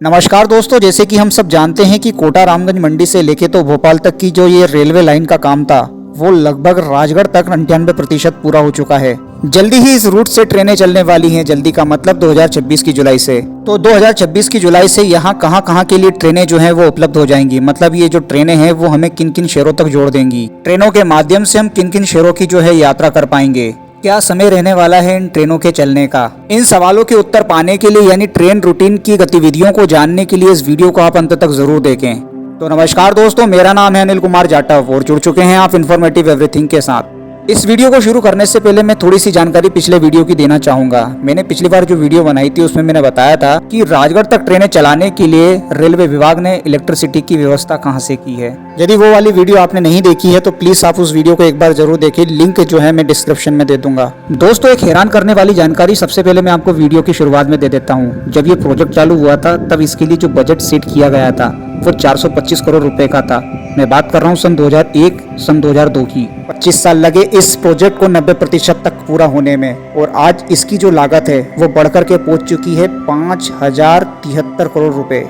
नमस्कार दोस्तों, जैसे कि हम सब जानते हैं कि कोटा रामगंज मंडी से लेके तो भोपाल तक की जो ये रेलवे लाइन का काम था वो लगभग राजगढ़ तक 98% पूरा हो चुका है। जल्दी ही इस रूट से ट्रेनें चलने वाली हैं। जल्दी का मतलब 2026 की जुलाई से। तो 2026 की जुलाई से यहाँ कहाँ के लिए ट्रेनें जो हैं वो उपलब्ध हो जाएंगी। मतलब ये जो ट्रेनें हैं वो हमें किन किन शहरों तक जोड़ देंगी, ट्रेनों के माध्यम से हम किन किन शहरों की जो है यात्रा कर पाएंगे, क्या समय रहने वाला है इन ट्रेनों के चलने का। इन सवालों के उत्तर पाने के लिए यानी ट्रेन रूटीन की गतिविधियों को जानने के लिए इस वीडियो को आप अंत तक जरूर देखें। तो नमस्कार दोस्तों, मेरा नाम है अनिल कुमार जाटव और जुड़ चुके हैं आप इन्फॉर्मेटिव एवरीथिंग के साथ। इस वीडियो को शुरू करने से पहले मैं थोड़ी सी जानकारी पिछले वीडियो की देना चाहूंगा। मैंने पिछली बार जो वीडियो बनाई थी उसमें मैंने बताया था कि राजगढ़ तक ट्रेनें चलाने के लिए रेलवे विभाग ने इलेक्ट्रिसिटी की व्यवस्था कहां से की है। यदि वो वाली वीडियो आपने नहीं देखी है तो प्लीज आप उस वीडियो को एक बार जरूर देखिए। लिंक जो है मैं डिस्क्रिप्शन में दे दूंगा। दोस्तों, एक हैरान करने वाली जानकारी सबसे पहले मैं आपको वीडियो की शुरुआत में दे देता हूँ। जब ये प्रोजेक्ट चालू हुआ था तब इसके लिए जो बजट सेट किया गया था वो 425 करोड़ रुपए का था। मैं बात कर रहा हूँ सन 2001 सन 2002 की। 25 साल लगे इस प्रोजेक्ट को 90% तक पूरा होने में, और आज इसकी जो लागत है वो बढ़कर के पहुंच चुकी है 5073 करोड़ रुपए,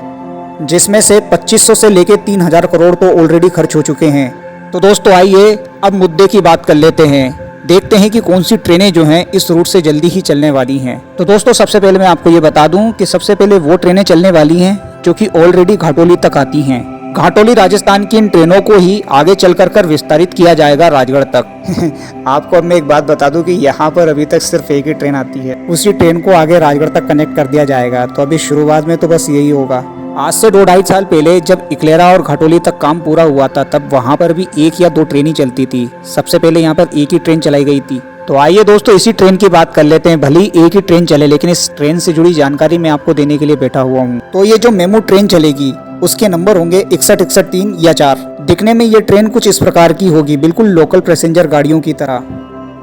जिसमें से 2500 से लेके 3000 करोड़ तो ऑलरेडी खर्च हो चुके हैं। तो दोस्तों आइए अब मुद्दे की बात कर लेते हैं। देखते हैं कि कौन सी ट्रेनें जो हैं इस रूट से जल्दी ही चलने वाली हैं। तो दोस्तों सबसे पहले मैं आपको ये बता दूं कि सबसे पहले वो ट्रेनें चलने वाली हैं जो कि ऑलरेडी घाटोली तक आती हैं। घाटोली राजस्थान की इन ट्रेनों को ही आगे चल कर विस्तारित किया जाएगा राजगढ़ तक। आपको अब मैं एक बात बता दूं कि यहाँ पर अभी तक सिर्फ एक ही ट्रेन आती है। उसी ट्रेन को आगे राजगढ़ तक कनेक्ट कर दिया जाएगा। तो अभी शुरुआत में तो बस यही होगा। आज से 2-2.5 साल पहले जब इकलेरा और घाटोली तक काम पूरा हुआ था तब वहाँ पर भी 1 या 2 ट्रेन ही चलती थी। सबसे पहले यहाँ पर एक ही ट्रेन चलाई गई थी। तो आइए दोस्तों इसी ट्रेन की बात कर लेते हैं। भले ही एक ही ट्रेन चले लेकिन इस ट्रेन से जुड़ी जानकारी मैं आपको देने के लिए बैठा हुआ हूँ। तो ये जो मेमू ट्रेन चलेगी उसके नंबर होंगे 61, 3 या 4। दिखने में ये ट्रेन कुछ इस प्रकार की होगी, बिल्कुल लोकल पैसेंजर गाड़ियों की तरह।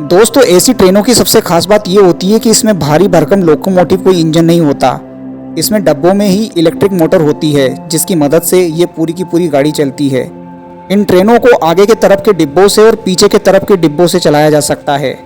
दोस्तों ऐसी ट्रेनों की सबसे खास बात ये होती है कि इसमें भारी भरकम लोकोमोटिव कोई इंजन नहीं होता। इसमें डब्बों में ही इलेक्ट्रिक मोटर होती है जिसकी मदद से ये पूरी की पूरी गाड़ी चलती है। इन ट्रेनों को आगे के तरफ के डिब्बों से और पीछे के तरफ के डिब्बों से चलाया जा सकता है।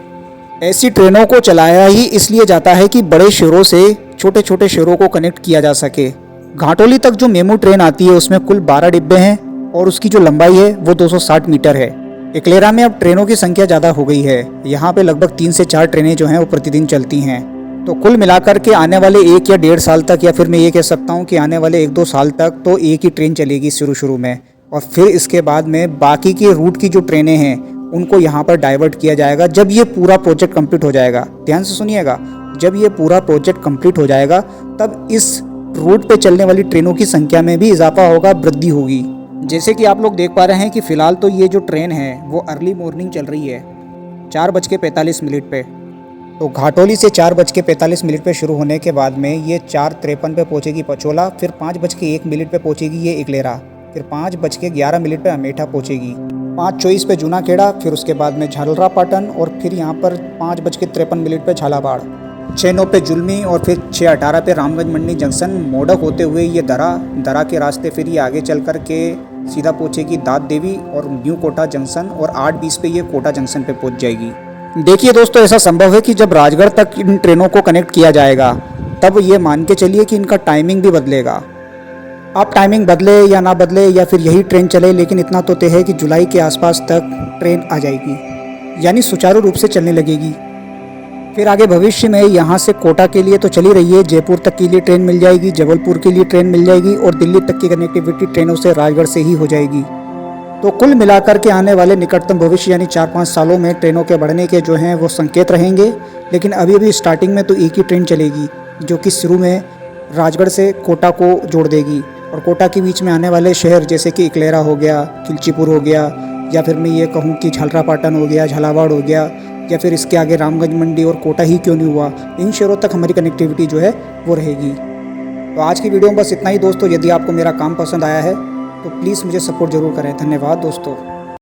ऐसी ट्रेनों को चलाया ही इसलिए जाता है कि बड़े शहरों से छोटे छोटे शहरों को कनेक्ट किया जा सके। घाटोली तक जो मेमू ट्रेन आती है उसमें कुल 12 डिब्बे हैं और उसकी जो लंबाई है वो 260 मीटर है। इकलेरा में अब ट्रेनों की संख्या ज़्यादा हो गई है। यहाँ पे लगभग 3 से 4 ट्रेनें जो हैं वो प्रतिदिन चलती हैं। तो कुल मिलाकर के आने वाले 1 या 1.5 साल तक, या फिर मैं ये कह सकता हूँ कि आने वाले 1-2 साल तक तो एक ही ट्रेन चलेगी शुरू में, और फिर इसके बाद में बाकी के रूट की जो ट्रेनें हैं उनको यहाँ पर डाइवर्ट किया जाएगा जब ये पूरा प्रोजेक्ट कंप्लीट हो जाएगा। ध्यान से सुनिएगा, जब ये पूरा प्रोजेक्ट कंप्लीट हो जाएगा तब इस रूट पे चलने वाली ट्रेनों की संख्या में भी इजाफा होगा, वृद्धि होगी। जैसे कि आप लोग देख पा रहे हैं कि फिलहाल तो ये जो ट्रेन है वो अर्ली मॉर्निंग चल रही है 4:45 पे। तो घाटोली से 4:45 पे शुरू होने के बाद में ये 4:53 पे पहुंचेगी पचोला, फिर 5:01 पे पहुंचेगी ये इकलेरा, फिर 5:11 पे अमेठा पहुंचेगी, 5:24 पे जूनाखेड़ा, फिर उसके बाद में झालरापाटन, और फिर यहाँ पर 5:53 पे झालावाड़, 6:09 पे जुलमी, और फिर 6:18 पे रामगंज मंडी जंक्शन। मोडक होते हुए ये दरा के रास्ते फिर ये आगे चल कर के सीधा पहुंचेगी दाद देवी और न्यू कोटा जंक्शन, और 8:20 पे ये कोटा जंक्शन पे पहुंच जाएगी। देखिए दोस्तों, ऐसा संभव है कि जब राजगढ़ तक इन ट्रेनों को कनेक्ट किया जाएगा तब ये मान के चलिए कि इनका टाइमिंग भी बदलेगा। आप टाइमिंग बदले या ना बदले या फिर यही ट्रेन चले, लेकिन इतना तो तय है कि जुलाई के आसपास तक ट्रेन आ जाएगी, यानी सुचारू रूप से चलने लगेगी। फिर आगे भविष्य में यहाँ से कोटा के लिए तो चली रही है, जयपुर तक के लिए ट्रेन मिल जाएगी, जबलपुर के लिए ट्रेन मिल जाएगी, और दिल्ली तक की कनेक्टिविटी ट्रेनों से राजगढ़ से ही हो जाएगी। तो कुल मिलाकर के आने वाले निकटतम भविष्य यानी 4-5 सालों में ट्रेनों के बढ़ने के जो हैं वो संकेत रहेंगे। लेकिन अभी स्टार्टिंग में तो एक ही ट्रेन चलेगी जो कि शुरू में राजगढ़ से कोटा को जोड़ देगी, और कोटा के बीच में आने वाले शहर जैसे कि इकलेरा हो गया, खिलचीपुर हो गया, या फिर मैं ये कहूँ कि झालरापाटन हो गया, झालावाड़ हो गया, या फिर इसके आगे रामगंज मंडी और कोटा ही क्यों नहीं हुआ, इन शहरों तक हमारी कनेक्टिविटी जो है वो रहेगी। तो आज की वीडियो में बस इतना ही दोस्तों। यदि आपको मेरा काम पसंद आया है तो प्लीज़ मुझे सपोर्ट ज़रूर करें। धन्यवाद दोस्तों।